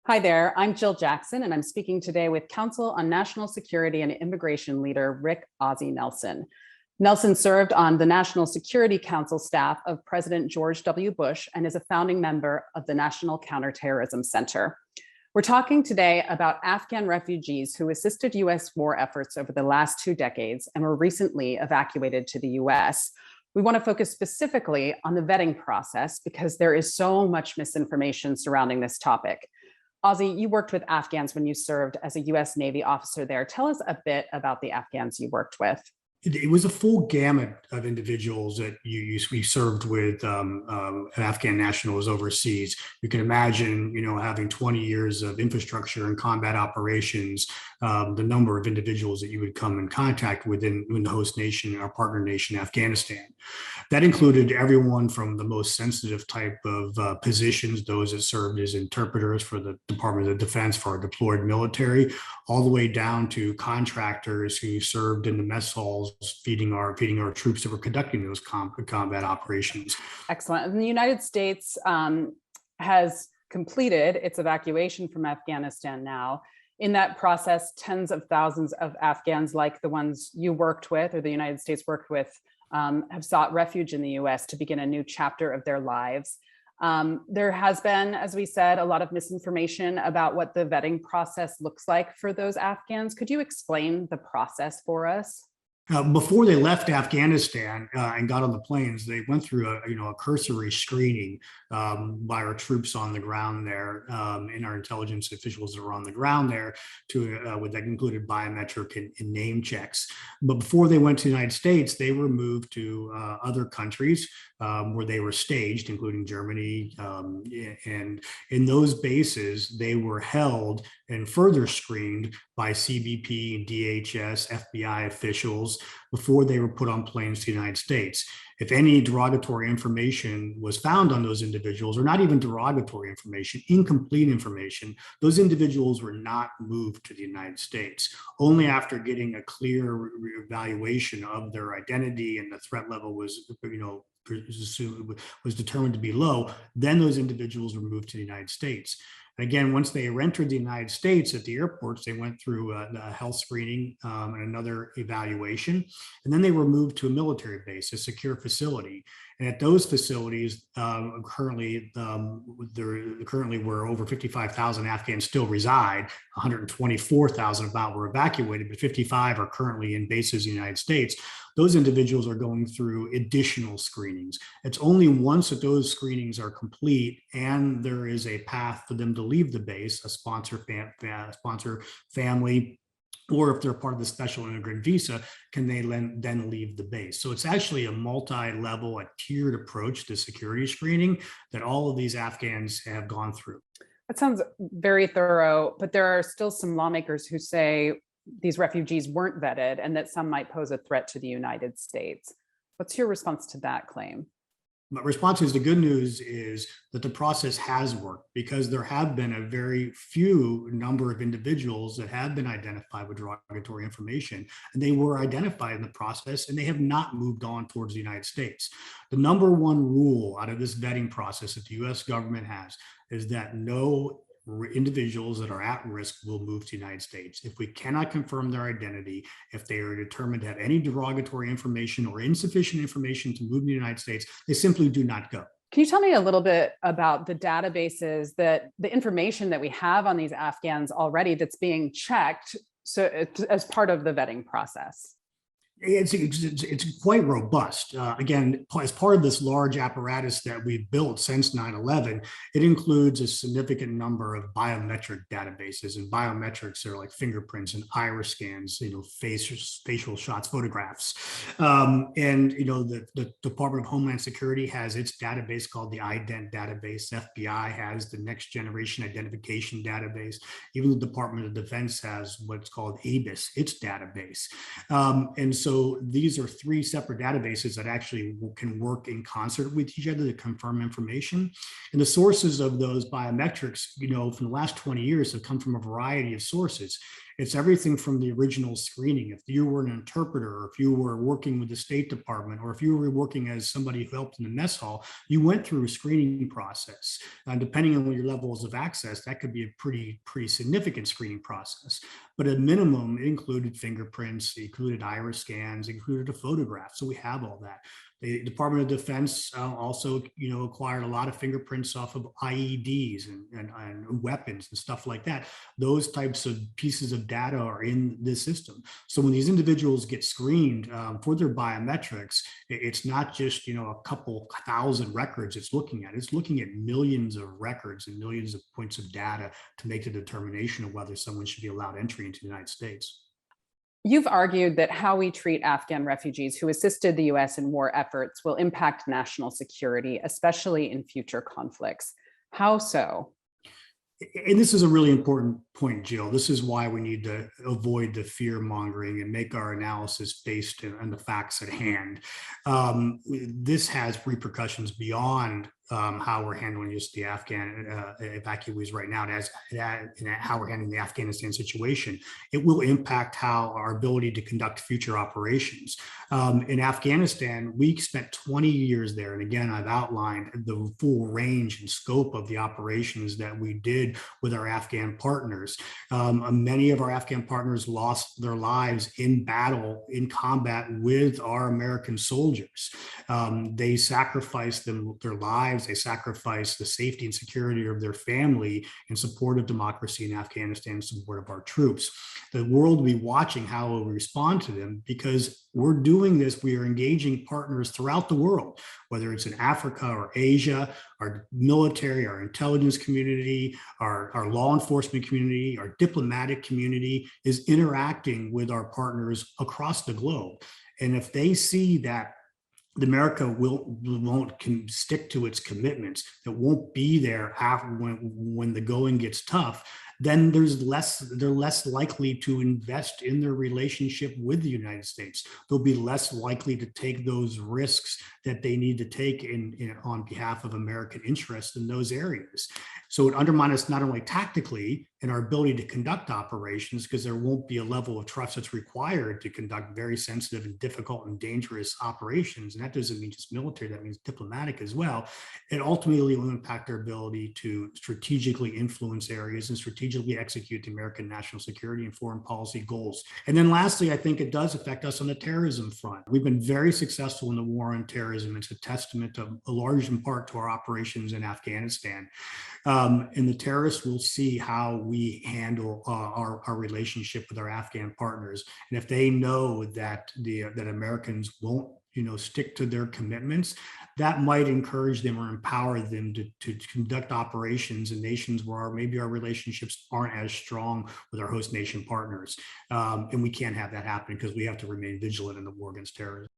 Hi there, I'm Jill Jackson, and I'm speaking today with Council on National Security and Immigration leader Rick Ozzie Nelson. Nelson served on the National Security Council staff of President George W. Bush and is a founding member of the National Counterterrorism Center. We're talking today about Afghan refugees who assisted U.S. war efforts over the last 2 decades and were recently evacuated to the U.S. We want to focus specifically on the vetting process because there is so much misinformation surrounding this topic. Ozzie, you worked with Afghans when you served as a U.S. Navy officer there. Tell us a bit about the Afghans you worked with. It was a full gamut of individuals that we served with Afghan nationals overseas. You can imagine, having 20 years of infrastructure and combat operations, the number of individuals that you would come in contact with in the host nation, our partner nation, Afghanistan. That included everyone from the most sensitive type of positions, those that served as interpreters for the Department of Defense for our deployed military, all the way down to contractors who served in the mess halls feeding our troops that were conducting those combat operations. Excellent. And the United States has completed its evacuation from Afghanistan now. In that process, tens of thousands of Afghans like the ones you worked with or the United States worked with have sought refuge in the US to begin a new chapter of their lives. There has been, as we said, a lot of misinformation about what the vetting process looks like for those Afghans. Could you explain the process for us? Before they left Afghanistan and got on the planes, they went through a cursory screening by our troops on the ground there and our intelligence officials that were on the ground there that included biometric and name checks. But before they went to the United States, they were moved to other countries where they were staged, including Germany. And in those bases, they were held and further screened by CBP, DHS, FBI officials before they were put on planes to the United States. If any derogatory information was found on those individuals, or not even derogatory information, incomplete information, those individuals were not moved to the United States. Only after getting a clear evaluation of their identity and the threat level was determined to be low, then those individuals were moved to the United States. And again, once they entered the United States at the airports, they went through a health screening and another evaluation. And then they were moved to a military base, a secure facility. And at those facilities, currently where over 55,000 Afghans still reside, 124,000 about were evacuated, but 55 are currently in bases in the United States. Those individuals are going through additional screenings. It's only once that those screenings are complete and there is a path for them to leave the base, a sponsor family, or if they're part of the special immigrant visa, can they then leave the base? So it's actually a multi-level, a tiered approach to security screening that all of these Afghans have gone through. That sounds very thorough, but there are still some lawmakers who say these refugees weren't vetted and that some might pose a threat to the United States. What's your response to that claim? My response is the good news is that the process has worked because there have been a very few number of individuals that have been identified with derogatory information, and they were identified in the process and they have not moved on towards the United States. The number one rule out of this vetting process that the US government has is that no individuals that are at risk will move to the United States. If we cannot confirm their identity, if they are determined to have any derogatory information or insufficient information to move to the United States, they simply do not go. Can you tell me a little bit about the databases, that the information that we have on these Afghans already that's being checked as part of the vetting process? It's quite robust. Again, as part of this large apparatus that we've built since 9/11, it includes a significant number of biometric databases, and biometrics are like fingerprints and iris scans, facial shots, photographs. The Department of Homeland Security has its database called the IDENT database. FBI has the Next Generation Identification database. Even the Department of Defense has what's called ABIS, its database. And so these are 3 separate databases that actually can work in concert with each other to confirm information. And the sources of those biometrics, from the last 20 years have come from a variety of sources. It's everything from the original screening. If you were an interpreter, or if you were working with the State Department, or if you were working as somebody who helped in the mess hall, you went through a screening process. And depending on your levels of access, that could be a pretty significant screening process. But at minimum, it included fingerprints, it included iris scans, it included a photograph. So we have all that. The Department of Defense also, acquired a lot of fingerprints off of IEDs and weapons and stuff like that. Those types of pieces of data are in this system. So when these individuals get screened for their biometrics, it's not just a couple thousand records it's looking at. It's looking at millions of records and millions of points of data to make the determination of whether someone should be allowed entry into the United States. You've argued that how we treat Afghan refugees who assisted the US in war efforts will impact national security, especially in future conflicts. How so? And this is a really important point, Jill. This is why we need to avoid the fear mongering and make our analysis based on the facts at hand. This has repercussions beyond how we're handling just the Afghan evacuees right now, and how we're handling the Afghanistan situation. It will impact how our ability to conduct future operations. In Afghanistan, we spent 20 years there. And again, I've outlined the full range and scope of the operations that we did with our Afghan partners. Many of our Afghan partners lost their lives in battle, in combat with our American soldiers. They sacrificed their lives. They sacrificed the safety and security of their family in support of democracy in Afghanistan, in support of our troops. The world will be watching how we respond to them, because we're doing this. We are engaging partners throughout the world, whether it's in Africa or Asia. Our military, our intelligence community, our law enforcement community, our diplomatic community is interacting with our partners across the globe. And if they see that America won't stick to its commitments, that won't be there after when the going gets tough, then they're less likely to invest in their relationship with the United States. They'll be less likely to take those risks that they need to take on behalf of American interests in those areas. So it undermines us not only tactically in our ability to conduct operations, because there won't be a level of trust that's required to conduct very sensitive and difficult and dangerous operations. And that doesn't mean just military, that means diplomatic as well. It ultimately will impact our ability to strategically influence areas and strategically execute the American national security and foreign policy goals. And then lastly, I think it does affect us on the terrorism front. We've been very successful in the war on terrorism. It's a testament to a large in part to our operations in Afghanistan. And the terrorists will see how we handle our relationship with our Afghan partners. And if they know that that Americans won't stick to their commitments, that might encourage them or empower them to conduct operations in nations where maybe our relationships aren't as strong with our host nation partners. And we can't have that happen, because we have to remain vigilant in the war against terrorism.